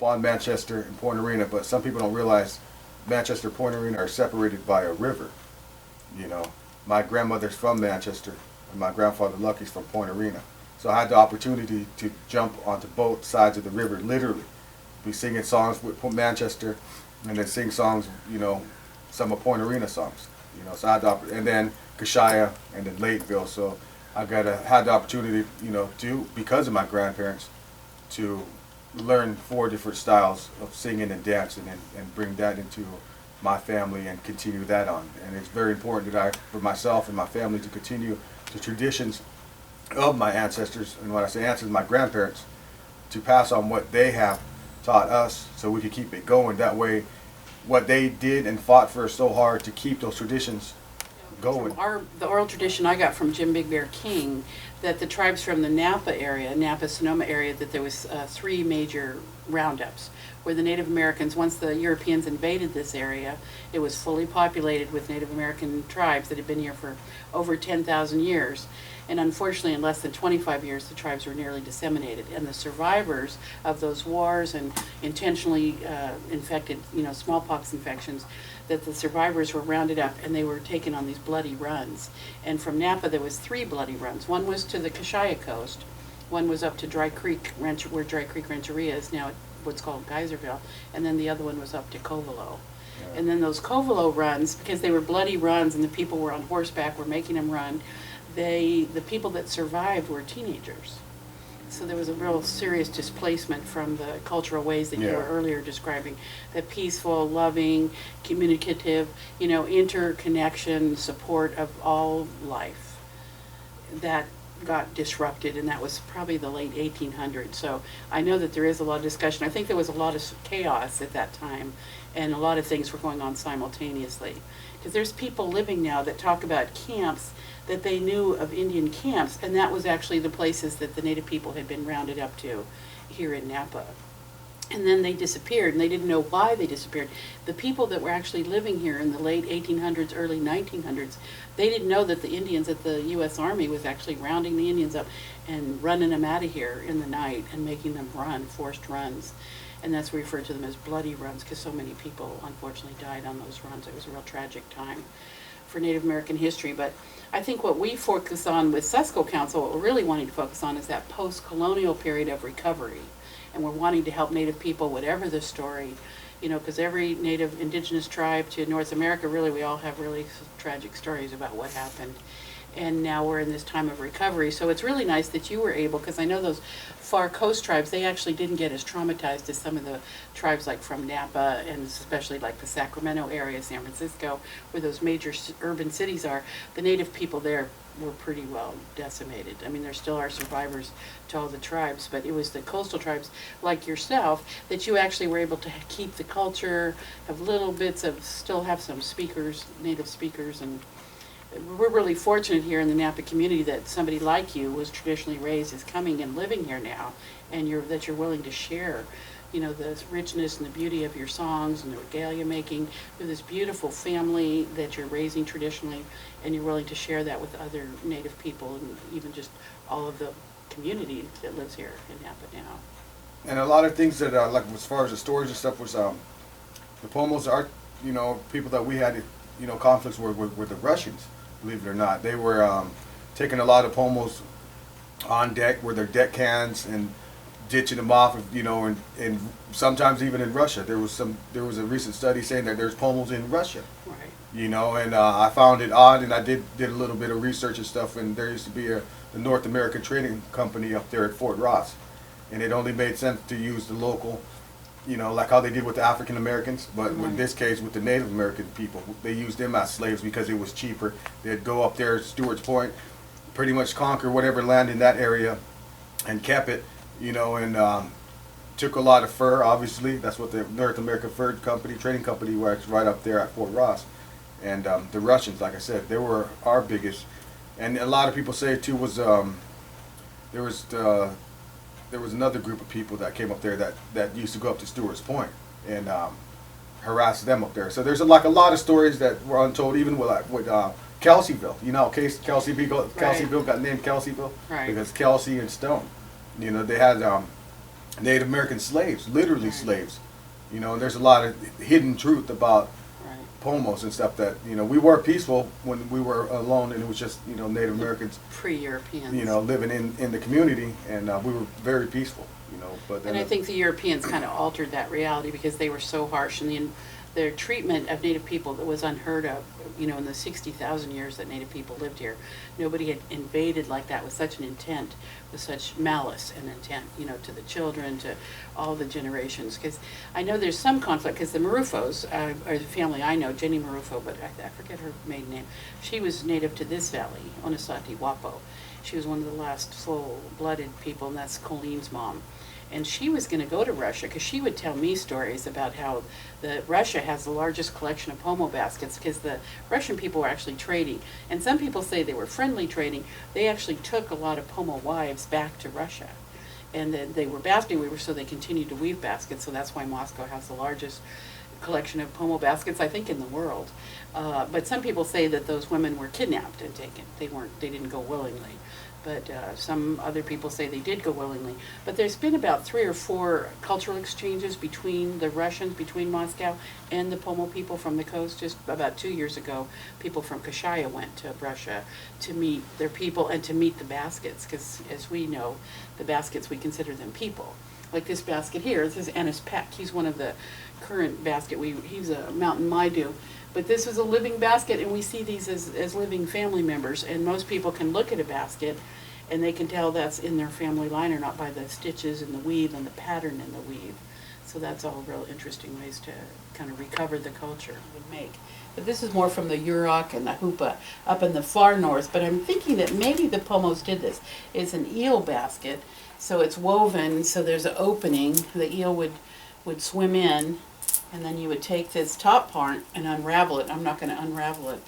up on Manchester and Point Arena, but some people don't realize Manchester and Point Arena are separated by a river. You know, my grandmother's from Manchester, and my grandfather Lucky's from Point Arena. So I had the opportunity to jump onto both sides of the river, literally. Be singing songs with Manchester, and then sing songs, you know, some of Point Arena songs. You know, so I had the and then Kashaya and then Lakeville. So I had the opportunity, you know, to, because of my grandparents, to learn 4 different styles of singing and dancing, and bring that into my family and continue that on. And it's very important that for myself and my family to continue the traditions of my ancestors, and when I say ancestors, my grandparents, to pass on what they have taught us so we could keep it going. That way, what they did and fought for so hard to keep those traditions going. The oral tradition I got from Jim Big Bear King, that the tribes from the Napa area, Napa-Sonoma area, that there was 3 major roundups where the Native Americans, once the Europeans invaded this area, it was fully populated with Native American tribes that had been here for over 10,000 years. And unfortunately, in less than 25 years, the tribes were nearly disseminated. And the survivors of those wars and intentionally infected, you know, smallpox infections, that the survivors were rounded up and they were taken on these bloody runs. And from Napa, there was 3 bloody runs. One was to the Kashaya coast. One was up to Dry Creek, where Dry Creek Rancheria is now, what's called Geyserville. And then the other one was up to Covelo. Yeah. And then those Covelo runs, because they were bloody runs and the people were on horseback, were making them run, the people that survived were teenagers. So there was a real serious displacement from the cultural ways that you were earlier describing. The peaceful, loving, communicative, you know, interconnection, support of all life. That got disrupted, and that was probably the late 1800s. So I know that there is a lot of discussion. I think there was a lot of chaos at that time, and a lot of things were going on simultaneously. Because there's people living now that talk about camps that they knew of Indian camps, and that was actually the places that the Native people had been rounded up to here in Napa. And then they disappeared, and they didn't know why they disappeared. The people that were actually living here in the late 1800s, early 1900s, they didn't know that the Indians, that the U.S. Army was actually rounding the Indians up and running them out of here in the night and making them run, forced runs. And that's referred to them as bloody runs, because so many people unfortunately died on those runs. It was a real tragic time for Native American history. But I think what we focus on with Suscol Council, what we're really wanting to focus on, is that post-colonial period of recovery. And we're wanting to help Native people, whatever the story, you know, because every Native indigenous tribe to North America, really, we all have really tragic stories about what happened. And now we're in this time of recovery. So it's really nice that you were able, because I know those far coast tribes, they actually didn't get as traumatized as some of the tribes like from Napa, and especially like the Sacramento area, San Francisco, where those major urban cities are. The Native people there were pretty well decimated. I mean, there still are survivors to all the tribes, but it was the coastal tribes like yourself that you actually were able to keep the culture, have little bits of, still have some speakers, Native speakers, and we're really fortunate here in the Napa community that somebody like you was traditionally raised, is coming and living here now, and that you're willing to share, you know, the richness and the beauty of your songs and the regalia making with this beautiful family that you're raising traditionally, and you're willing to share that with other Native people and even just all of the community that lives here in Napa now. And a lot of things that, like as far as the stories and stuff, was the Pomos are, you know, people that we had, you know, conflicts with the Russians. Believe it or not, they were taking a lot of Pomos on deck with their deckhand and ditching them off, you know, and sometimes even in Russia. There was a recent study saying that there's Pomos in Russia. Right. You know, and I found it odd, and I did a little bit of research and stuff. And there used to be the North American Trading Company up there at Fort Ross, and it only made sense to use the local. You know, like how they did with the African Americans, but in this case with the Native American people, they used them as slaves because it was cheaper. They'd go up there, Stewart's Point, pretty much conquer whatever land in that area, and kept it. You know, and took a lot of fur. Obviously, that's what the North American Fur Company, Trading Company, was right up there at Fort Ross. And the Russians, like I said, they were our biggest. And a lot of people say too was there was another group of people that came up there that used to go up to Stewart's Point and harass them up there. So there's a lot of stories that were untold, even with Kelseyville. You know, Kelseyville got named Kelseyville right. because Kelsey and Stone. You know, they had Native American slaves, literally slaves. You know, and there's a lot of hidden truth about Right. Pomos and stuff that, you know, we were peaceful when we were alone, and it was just, you know, Native Americans, Pre-Europeans. you know, living in the community, and we were very peaceful, you know. But then And I think the Europeans kind of altered that reality because they were so harsh, and their treatment of Native people that was unheard of. You know, in the 60,000 years that Native people lived here, nobody had invaded like that with such an intent, with such malice and intent. You know, to the children, to all the generations. Because I know there's some conflict. Because the Marufos, are the family I know, Jenny Marufo, but I forget her maiden name. She was native to this valley, Onisati Wapo. She was one of the last full-blooded people, and that's Colleen's mom. And she was going to go to Russia because she would tell me stories about how Russia has the largest collection of Pomo baskets because the Russian people were actually trading. And some people say they were friendly trading. They actually took a lot of Pomo wives back to Russia. And then they were basket weavers, so they continued to weave baskets. So that's why Moscow has the largest collection of Pomo baskets, I think, in the world. But some people say that those women were kidnapped and taken. They didn't go willingly. But some other people say they did go willingly. But there's been about 3 or 4 cultural exchanges between the Russians, between Moscow, and the Pomo people from the coast. Just about 2 years ago, people from Kashaya went to Russia to meet their people and to meet the baskets, because as we know, the baskets, we consider them people. Like this basket here, this is Ennis Peck. He's one of the current basket he's a mountain Maidu. But this is a living basket, and we see these as living family members. And most people can look at a basket, and they can tell that's in their family line or not by the stitches and the weave and the pattern in the weave. So that's all real interesting ways to kind of recover the culture would make. But this is more from the Yurok and the Hoopa up in the far north. But I'm thinking that maybe the Pomos did this. It's an eel basket, so it's woven, so there's an opening. The eel would swim in, and then you would take this top part and unravel it. I'm not going to unravel it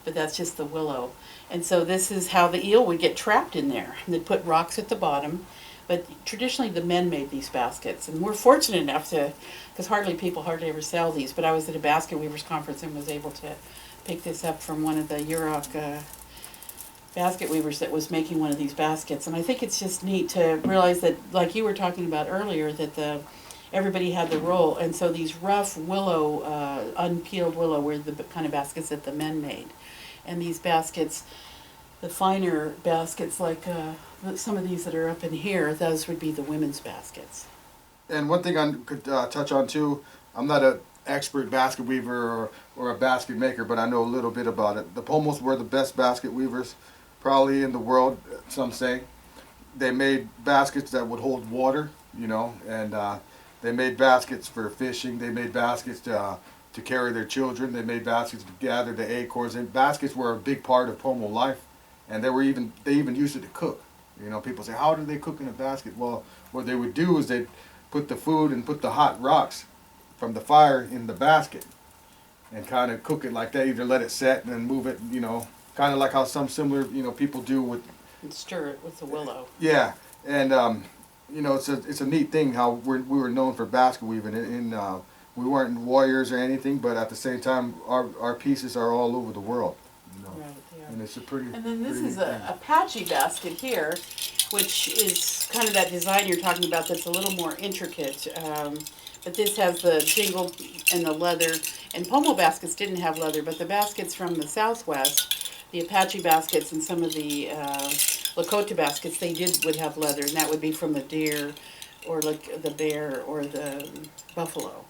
but that's just the willow. And so this is how the eel would get trapped in there. And they'd put rocks at the bottom. But traditionally the men made these baskets. And we're fortunate enough because people hardly ever sell these. But I was at a basket weavers conference and was able to pick this up from one of the Yurok basket weavers that was making one of these baskets. And I think it's just neat to realize that, like you were talking about earlier, that everybody had the role, and so these rough willow, unpeeled willow, were the kind of baskets that the men made, and these baskets, the finer baskets, like some of these that are up in here, those would be the women's baskets. And one thing I could touch on too, I'm not an expert basket weaver or a basket maker, but I know a little bit about it. The Pomos were the best basket weavers probably in the world, some say. They made baskets that would hold water, you know, and they made baskets for fishing. They made baskets to carry their children. They made baskets to gather the acorns. And baskets were a big part of Pomo life. And they even used it to cook. You know, people say, how do they cook in a basket? Well, what they would do is they'd put the food and put the hot rocks from the fire in the basket and kind of cook it like that. Either let it set and then move it, you know, kind of like how some similar, you know, people do with... And stir it with the willow. Yeah. And... you know, it's a neat thing how we were known for basket weaving. We weren't warriors or anything, but at the same time, our pieces are all over the world. You know? Right, they are. And it's a pretty. And then this pretty is neat a thing. Apache basket here, which is kind of that design you're talking about that's a little more intricate. But this has the jingle and the leather. And Pomo baskets didn't have leather, but the baskets from the Southwest, the Apache baskets and some of the Lakota baskets, would have leather, and that would be from the deer or like the bear or the buffalo.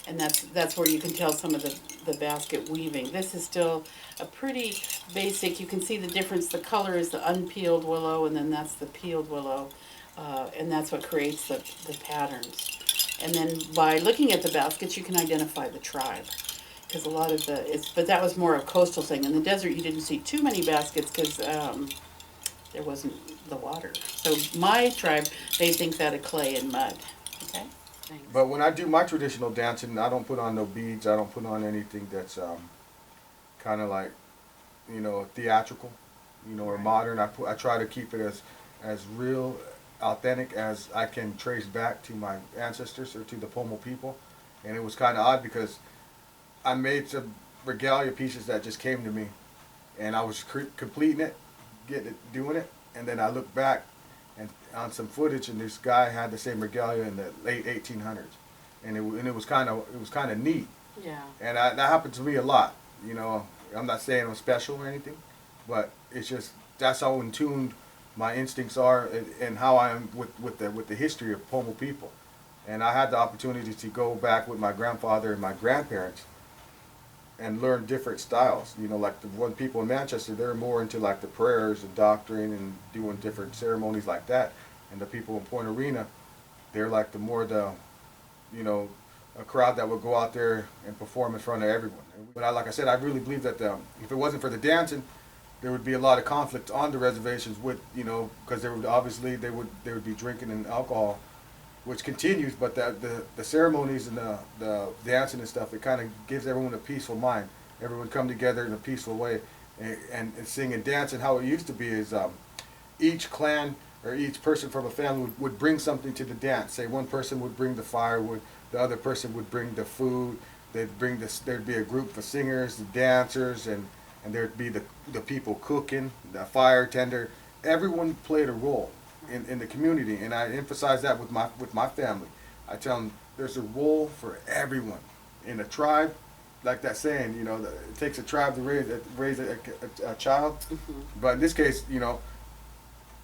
And that's where you can tell some of the basket weaving. This is still a pretty basic, you can see the difference. The color is the unpeeled willow, and then that's the peeled willow, and that's what creates the patterns. And then by looking at the baskets, you can identify the tribe. Because a lot of but that was more a coastal thing. In the desert, you didn't see too many baskets because there wasn't the water. So my tribe, they think that of clay and mud. Okay? Thanks. But when I do my traditional dancing, I don't put on no beads. I don't put on anything that's kind of like, you know, theatrical, you know, or modern. I try to keep it as real, authentic as I can trace back to my ancestors or to the Pomo people. And it was kind of odd because I made some regalia pieces that just came to me, and I was completing it, doing it, and then I looked back, and on some footage, and this guy had the same regalia in the late 1800s, and it was kind of neat. Yeah. And that happened to me a lot. You know, I'm not saying I'm special or anything, but it's just that's how in tune my instincts are, and how I am with the history of Pomo people. And I had the opportunity to go back with my grandfather and my grandparents and learn different styles. You know, like the one people in Manchester, they're more into like the prayers and doctrine and doing different ceremonies like that. And the people in Point Arena, they're like you know, a crowd that would go out there and perform in front of everyone. But like I said, I really believe that if it wasn't for the dancing, there would be a lot of conflict on the reservations with, you know, because there would obviously they would be drinking and alcohol, which continues. But the ceremonies and the dancing and stuff, it kind of gives everyone a peaceful mind. Everyone come together in a peaceful way and sing and dance. And how it used to be is each clan or each person from a family would bring something to the dance. Say one person would bring the firewood, the other person would bring the food. There'd be a group of singers, the dancers, and there'd be the people cooking, the fire tender. Everyone played a role in the community, and I emphasize that with my family. I tell them there's a role for everyone in a tribe. Like that saying, you know, it takes a tribe to raise a child. Mm-hmm. But in this case, you know,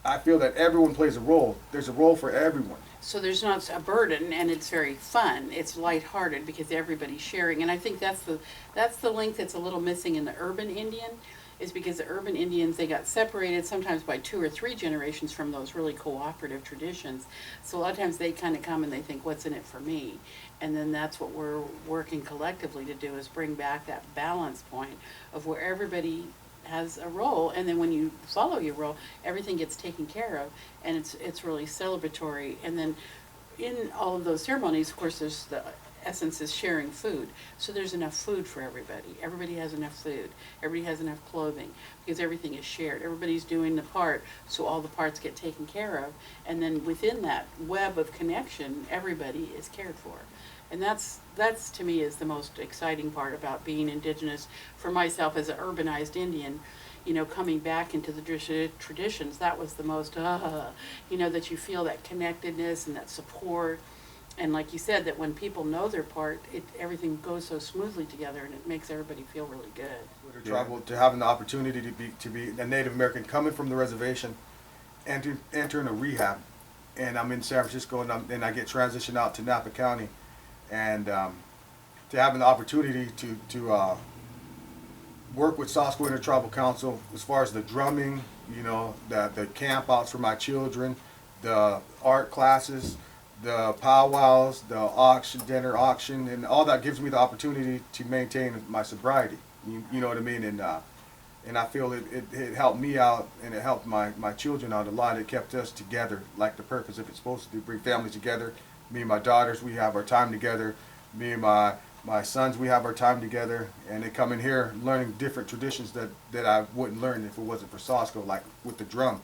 I feel that everyone plays a role. There's a role for everyone. So there's not a burden, and it's very fun. It's lighthearted because everybody's sharing, and I think that's the link that's a little missing in the urban Indian, is because the urban Indians, they got separated sometimes by 2 or 3 generations from those really cooperative traditions. So a lot of times they kind of come and they think, what's in it for me? And then that's what we're working collectively to do, is bring back that balance point of where everybody has a role, and then when you follow your role, everything gets taken care of, and it's really celebratory. And then in all of those ceremonies, of course, there's the essence is sharing food. So there's enough food for everybody. Everybody has enough food. Everybody has enough clothing, because everything is shared. Everybody's doing the part, so all the parts get taken care of. And then within that web of connection, everybody is cared for. And that's to me is the most exciting part about being indigenous. For myself as an urbanized Indian, you know, coming back into the traditions, that was the most, you know, that you feel that connectedness and that support. And like you said, that when people know their part, everything goes so smoothly together, and it makes everybody feel really good. Tribal, to having the opportunity to be a Native American coming from the reservation and entering a rehab, and I'm in San Francisco, and I get transitioned out to Napa County. And to having the opportunity to work with Suscol Intertribal Council as far as the drumming, you know, the camp outs for my children, the art classes, the powwows, the dinner auction, and all that gives me the opportunity to maintain my sobriety. You know what I mean? And I feel it helped me out, and it helped my children out a lot. It kept us together, like the purpose of it's supposed to do, bring families together. Me and my daughters, we have our time together. Me and my sons, we have our time together. And they come in here learning different traditions that I wouldn't learn if it wasn't for Suscol, like with the drum.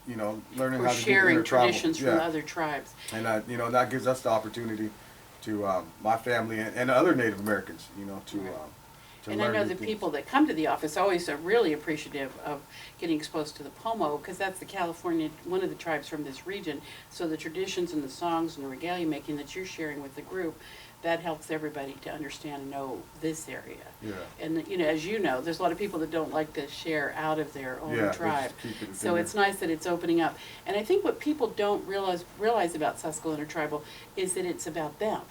You know, learning We're how to do sharing intertribal. traditions from Yeah. other tribes. And you know, that gives us the opportunity to my family and other Native Americans, you know, to And I learn know new the things. people that come to the office always are really appreciative of getting exposed to the Pomo, because that's the California, one of the tribes from this region. So the traditions and the songs and the regalia making that you're sharing with the group, that helps everybody to understand and know this area. Yeah. And you know, as you know, there's a lot of people that don't like to share out of their own Yeah, they tribe. just keep it So in it's there. nice that it's opening up. And I think what people don't realize about Suscol Intertribal is that it's about them,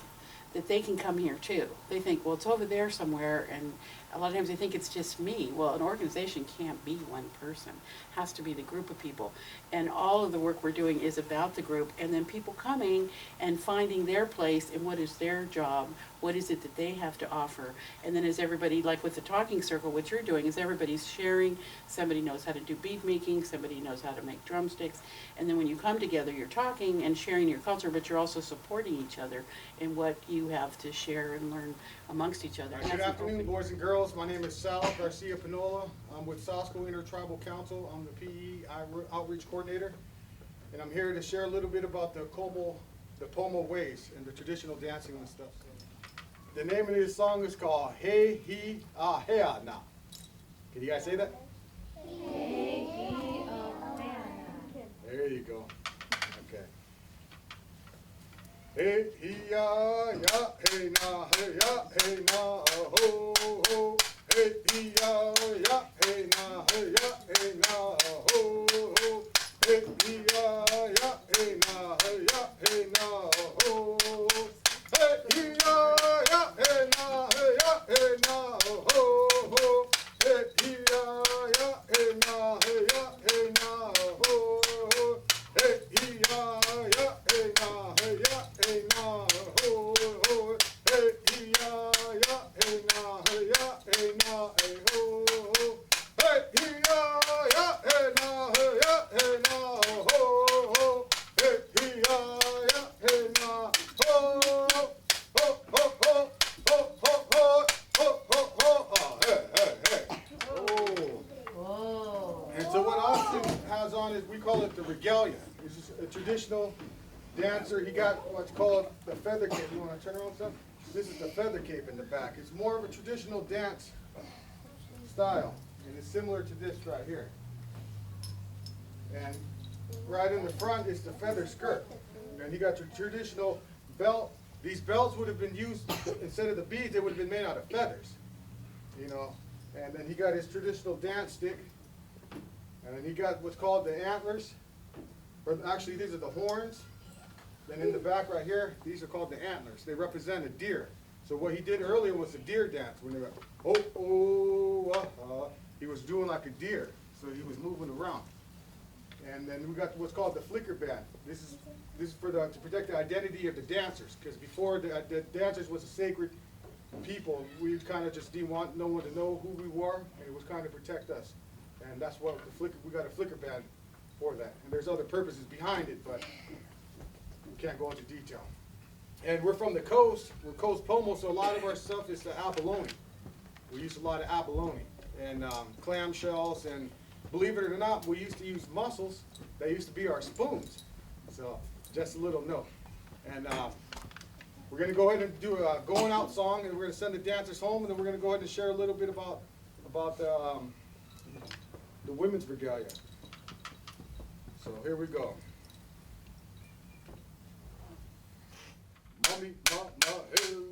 that they can come here too. They think, well, it's over there somewhere, and a lot of times they think it's just me. Well, an organization can't be one person. It has to be the group of people. And all of the work we're doing is about the group, and then people coming and finding their place and what is their job, what is it that they have to offer. And then as everybody, like with the talking circle, what you're doing is everybody's sharing. Somebody knows how to do bead making, somebody knows how to make drumsticks. And then when you come together, you're talking and sharing your culture, but you're also supporting each other in what you have to share and learn amongst each other. And Good that's an afternoon, open- boys and girls. My name is Sal Garcia-Pinola. I'm with Suscol Intertribal Council. I'm the PE Outreach Coordinator. And I'm here to share a little bit about the Pomo ways and the traditional dancing and stuff. The name of this song is called Hey He Ah Hea Na. Can you guys say that? There you go. Hey, ya, hey, na, hey, na, ho, ho. Hey, ya, hey, na, hey, na, ho, ho. Hey, ya, hey, na, hey, na, ho, ho. Hey, ya, hey, na, hey, na, ho, ho. Hey, ya, hey, na, hey, na, ho, ho. Hey, ya, hey, na, hey, na, ho, ho. Hey, ya, hey, na, hey, na, hey, ho, ho. Hey, ya, hey, na, hey, na, ho, ho. Hey, ya, hey, na, ho, ho, ho, ho, ho, ho, ho, ho, ho. Oh, hey, hey, hey. Oh. Whoa. And so what Austin has on is, we call it the regalia. This is a traditional dancer. He got what's called the feather cape. You want to turn around stuff? This is the feather cape in the back. It's more of a traditional dance style, and it's similar to this right here. And right in the front is the feather skirt. And he got your traditional belt. These belts would have been used, instead of the beads, they would have been made out of feathers, you know. And then he got his traditional dance stick. And then he got what's called the antlers. Or actually, these are the horns. Then in the back right here, these are called the antlers. They represent a deer. So what he did earlier was a deer dance. When they went, oh, oh, he was doing like a deer. So he was moving around. And then we got what's called the flicker band. This is for to protect the identity of the dancers. Because before the dancers was a sacred people, we kind of just didn't want no one to know who we were, and it was kind of protect us. And that's what we got a flicker band for that. And there's other purposes behind it, but we can't go into detail. And we're from the coast. We're coast Pomo, so a lot of our stuff is the abalone. We use a lot of abalone and clam shells, and believe it or not, we used to use mussels. They used to be our spoons. So just a little note. And we're going to go ahead and do a going out song, and we're going to send the dancers home, and then we're going to go ahead and share a little bit about the women's regalia. So here we go. Mommy, mama, hele,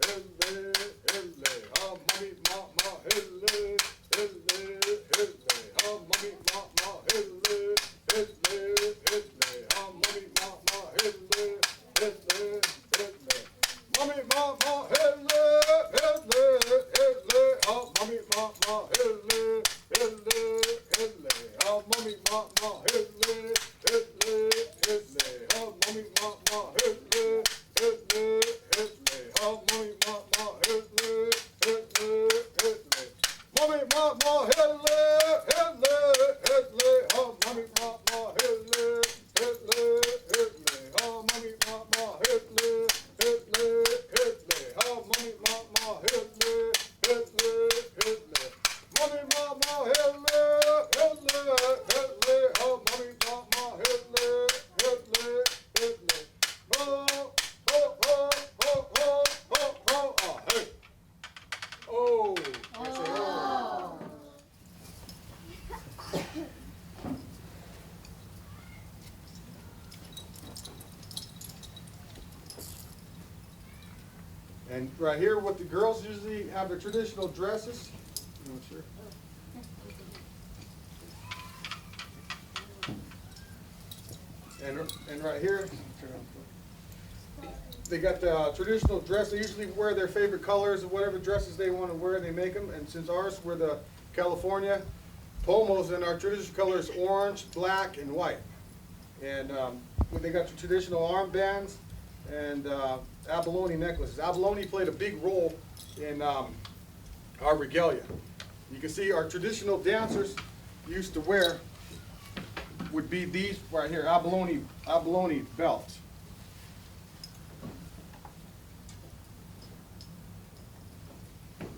hele, hele. Ah, mommy, mama, hele, hele, hele. Ah, mommy, mama, hele, hele, hele. Ah, mommy, mama, hele, hele, hele. Mommy, mama, hele, hele, hele. Ah, mommy, mama, hele, hele, hele. Ah, mommy, mama, hele, hele, hele. Ah, mommy, mama, hele. And right here, what the girls usually have their traditional dresses. I'm not sure. And right here, they got the traditional dress. They usually wear their favorite colors of whatever dresses they want to wear. They make them. And since ours were the California Pomos, and our traditional color is orange, black, and white. And they got the traditional armbands and abalone necklaces. Abalone played a big role in our regalia. You can see our traditional dancers used to wear would be these right here, abalone belts.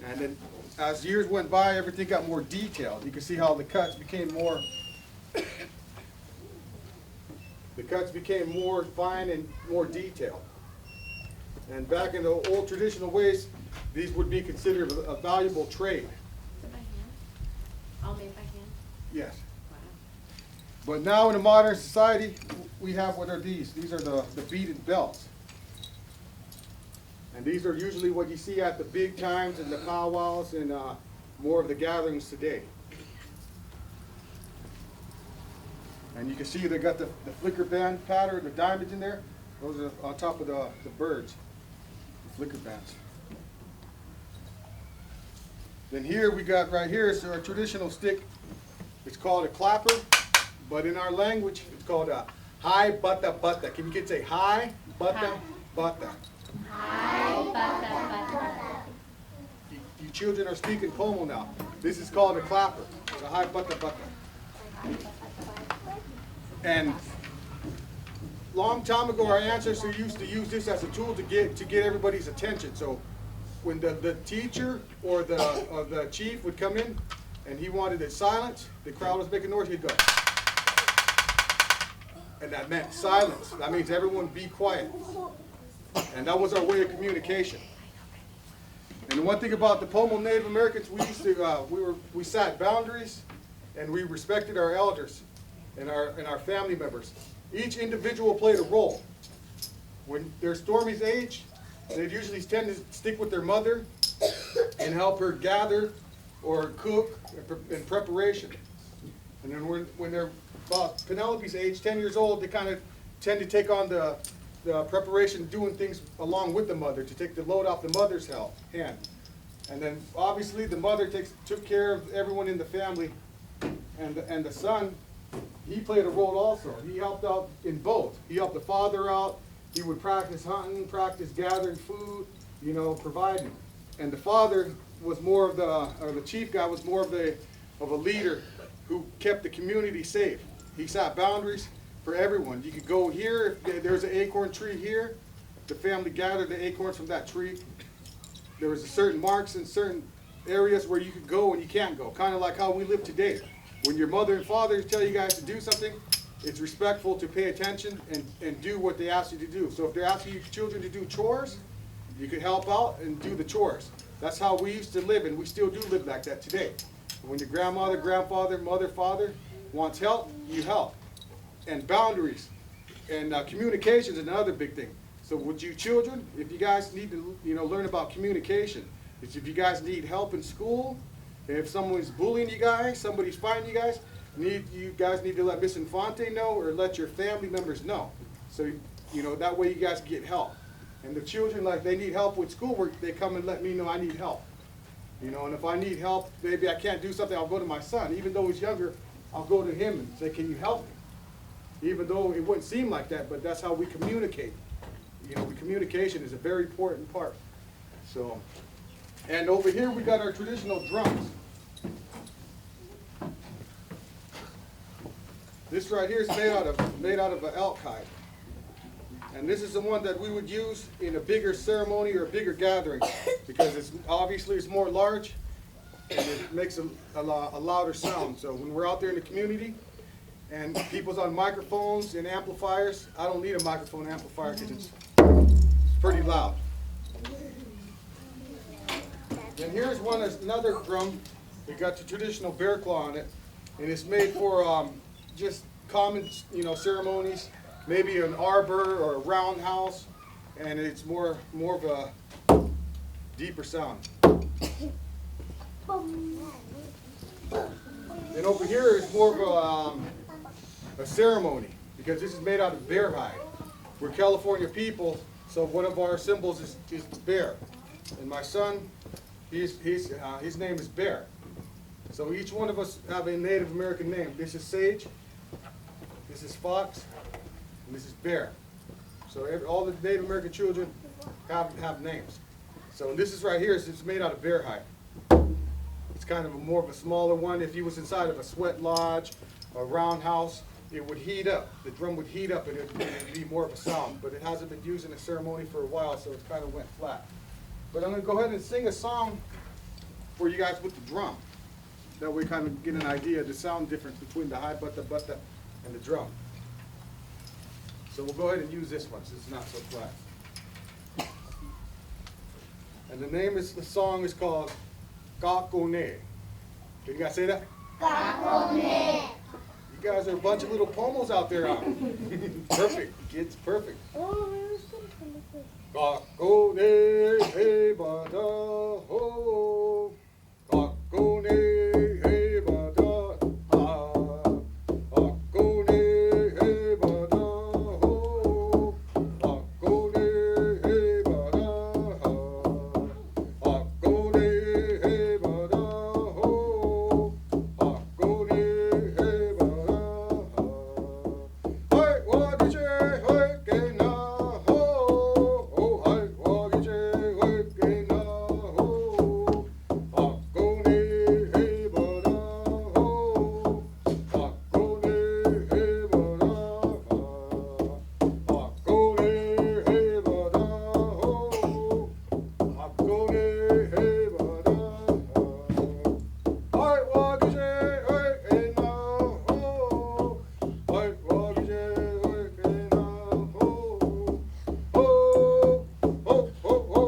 And then as years went by, everything got more detailed. You can see how the cuts became more fine and more detailed. And back in the old traditional ways, these would be considered a valuable trade. By hand? All made by hand? Yes. Wow. But now in a modern society, we have what are these? These are the beaded belts. And these are usually what you see at the big times and the powwows and more of the gatherings today. And you can see they got the flicker band pattern, the diamonds in there. Those are on top of the birds, the flicker bands. Then here we got right here is our traditional stick. It's called a clapper, but in our language it's called a hi bata bata. Can you kids say hi bata bata? Hi, bata. You children are speaking Pomo now. This is called a clapper. It's a hi bata bata. And long time ago, our ancestors used to use this as a tool to get everybody's attention. So when the teacher or the chief would come in and he wanted it silence, the crowd was making noise, he'd go. And that meant silence. That means everyone be quiet. And that was our way of communication. And the one thing about the Pomo Native Americans, we set boundaries and we respected our elders and our family members. Each individual played a role. When they're Stormy's age, they usually tend to stick with their mother and help her gather or cook in preparation. And then when they're about Penelope's age, 10 years old, they kind of tend to take on the preparation, doing things along with the mother to take the load off the mother's hand. And then obviously the mother took care of everyone in the family, and the son, he played a role also. He helped out in both. He helped the father out. He would practice hunting, practice gathering food, providing. And the father was more of the chief guy was more of a leader who kept the community safe. He set boundaries for everyone. You could go here, if there's an acorn tree here, the family gathered the acorns from that tree. There was certain marks in certain areas where you could go and you can't go, kind of like how we live today. When your mother and father tell you guys to do something, it's respectful to pay attention and do what they ask you to do. So if they're asking you children to do chores, you could help out and do the chores. That's how we used to live, and we still do live like that today. When your grandmother, grandfather, mother, father wants help, you help. And boundaries and communication is another big thing. So with you children, if you guys need to learn about communication, if you guys need help in school, if someone's bullying you guys, somebody's fighting you guys need to let Miss Infante know or let your family members know. So, that way you guys get help. And the children, like, they need help with schoolwork, they come and let me know I need help. And if I need help, maybe I can't do something, I'll go to my son. Even though he's younger, I'll go to him and say, can you help me? Even though it wouldn't seem like that, but that's how we communicate. Communication is a very important part. So, and over here we got our traditional drums. This right here is made out of an elk hide. And this is the one that we would use in a bigger ceremony or a bigger gathering because it's more large and it makes a louder sound. So when we're out there in the community and people's on microphones and amplifiers, I don't need a microphone amplifier because it's pretty loud. And here's another drum. We got the traditional bear claw on it, and it's made for just common, ceremonies, maybe an arbor or a roundhouse, and it's more of a deeper sound. And over here is more of a ceremony because this is made out of bear hide. We're California people, so one of our symbols is the bear. And my son, his name is Bear. So each one of us have a Native American name. This is Sage, this is Fox, and this is Bear. So all the Native American children have names. So this is right here, it's made out of bear hide. It's kind of more of a smaller one. If he was inside of a sweat lodge, a roundhouse, it would heat up. The drum would heat up and it would be more of a sound. But it hasn't been used in a ceremony for a while, so it kind of went flat. But I'm going to go ahead and sing a song for you guys with the drum. That way kind of get an idea of the sound difference between the high butta and the drum. So we'll go ahead and use this one since it's not so flat. And the name of the song is called Kakone. Can you guys say that? Kakone. You guys are a bunch of little pomos out there. Perfect, kids, perfect. Kakone he bada ho. Kakone he bada ha. Kakone he bada ho. Kakone he bada ha. Kakone he bada ho. Kakone he bada ha. Hai wa di che hai ke na ho. Oh hai wa di che hai ke na ho. Kakone he bada ho. Kakone he bada ha. Kakone he bada ho. Kakone he bada ha. Hai wa di che hai ke na ho. Hai wa di che hai ke na ho. Ho ho ho ho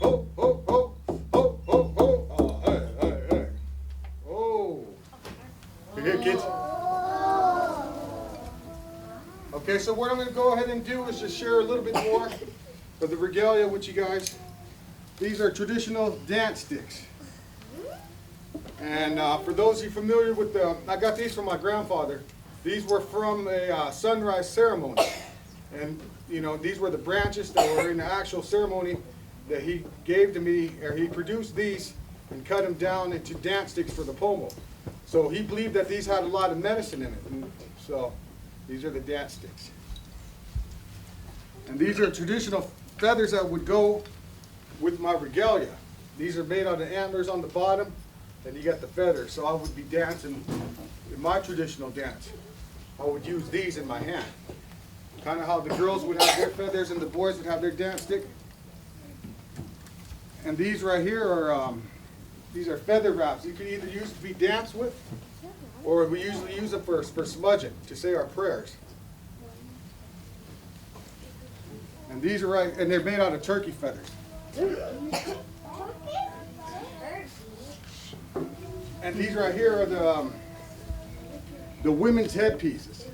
ho ho ho ho ho ho. Ah, hey hey hey. Oh. You hear kids? Okay, so what I'm going to go ahead and do is just share a little bit more of the regalia with you guys. These are traditional dance sticks. And for those of you familiar with I got these from my grandfather. These were from a sunrise ceremony. And, you know, these were the branches that were in the actual ceremony that he gave to me, or he produced these and cut them down into dance sticks for the Pomo. So he believed that these had a lot of medicine in it. And so these are the dance sticks. And these are traditional feathers that would go with my regalia. These are made out of antlers on the bottom, and you got the feathers. So I would be dancing in my traditional dance. I would use these in my hand. Kind of how the girls would have their feathers and the boys would have their dance stick. And these right here are these are feather wraps. You can either use to be danced with, or we usually use them for smudging, to say our prayers. And these are right, and they're made out of turkey feathers. And these right here are the women's headpieces.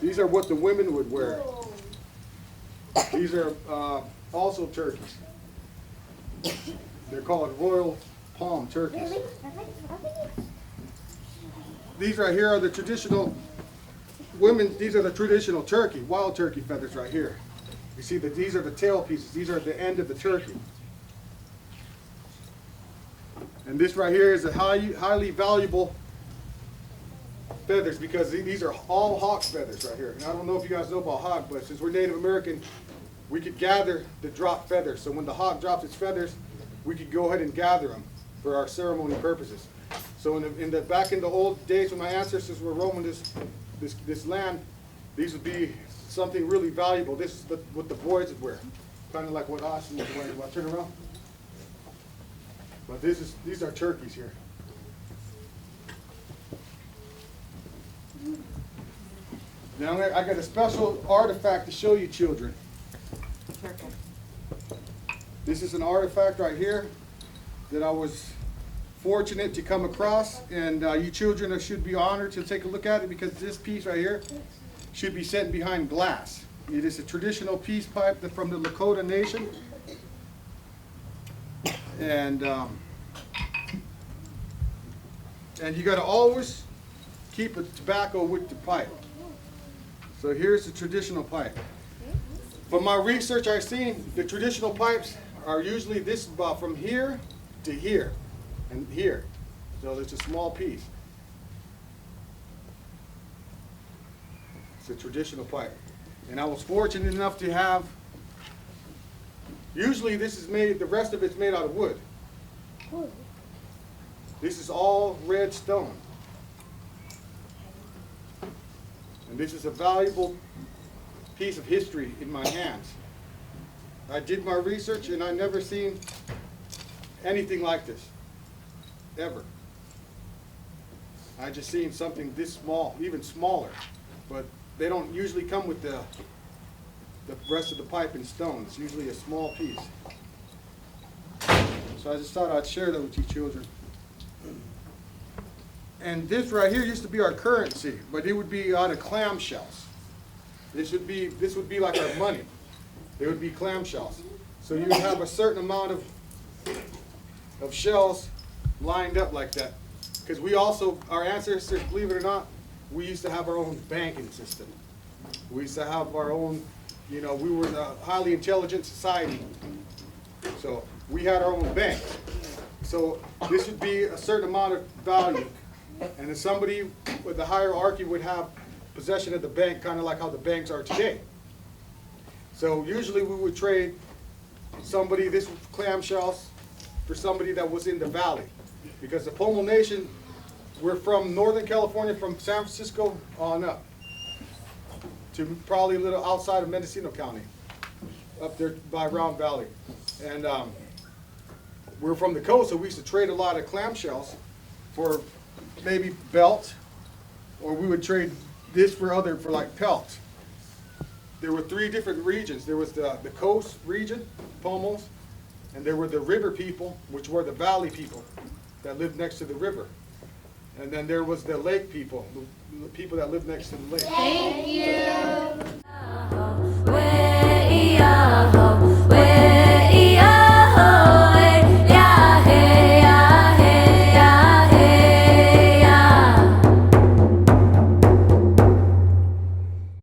These are what the women would wear. These are also turkeys. They're called royal palm turkeys. These right here are the traditional women. These are the traditional turkey, wild turkey feathers right here. You see that these are the tail pieces. These are the end of the turkey. And this right here is a highly valuable feathers, because these are all hawk feathers right here. And I don't know if you guys know about hawk, but since we're Native American, we could gather the dropped feathers. So when the hawk drops its feathers, we could go ahead and gather them for our ceremony purposes. So back in the old days when my ancestors were roaming this land, these would be something really valuable. This is what the boys would wear, kind of like what Austin was wearing. Want to turn around? But these are turkeys here. Now I got a special artifact to show you children. This is an artifact right here that I was fortunate to come across, and you children should be honored to take a look at it, because this piece right here should be set behind glass. It is a traditional peace pipe from the Lakota Nation, and you got to always keep a tobacco with the pipe. So here's the traditional pipe. From my research, I've seen the traditional pipes are usually this about from here to here and here. So it's a small piece. It's a traditional pipe. And I was fortunate enough to have, usually this is made, the rest of it's made out of wood. This is all red stone. And this is a valuable piece of history in my hands. I did my research and I never seen anything like this, ever. I just seen something this small, even smaller, but they don't usually come with the rest of the pipe in stone. It's usually a small piece. So I just thought I'd share that with you children. And this right here used to be our currency, but it would be out of clamshells. This would be like our money. they would be clamshells. So you would have a certain amount of shells lined up like that. Because we also, our ancestors, believe it or not, we used to have our own banking system. We used to have our own, you know, we were a highly intelligent society. So we had our own bank. So this would be a certain amount of value. And then somebody with the hierarchy would have possession of the bank, kind of like how the banks are today. So usually we would trade somebody, this clamshells, for somebody that was in the valley. Because the Pomo Nation, we're from Northern California, from San Francisco on up to probably a little outside of Mendocino County, up there by Round Valley. And we're from the coast, so we used to trade a lot of clamshells for maybe belt, or we would trade this for like pelts. There were 3 different regions. There was the coast region, Pomos, and there were the river people, which were the valley people that lived next to the river. And then there was the lake people, the people that lived next to the lake. Thank you.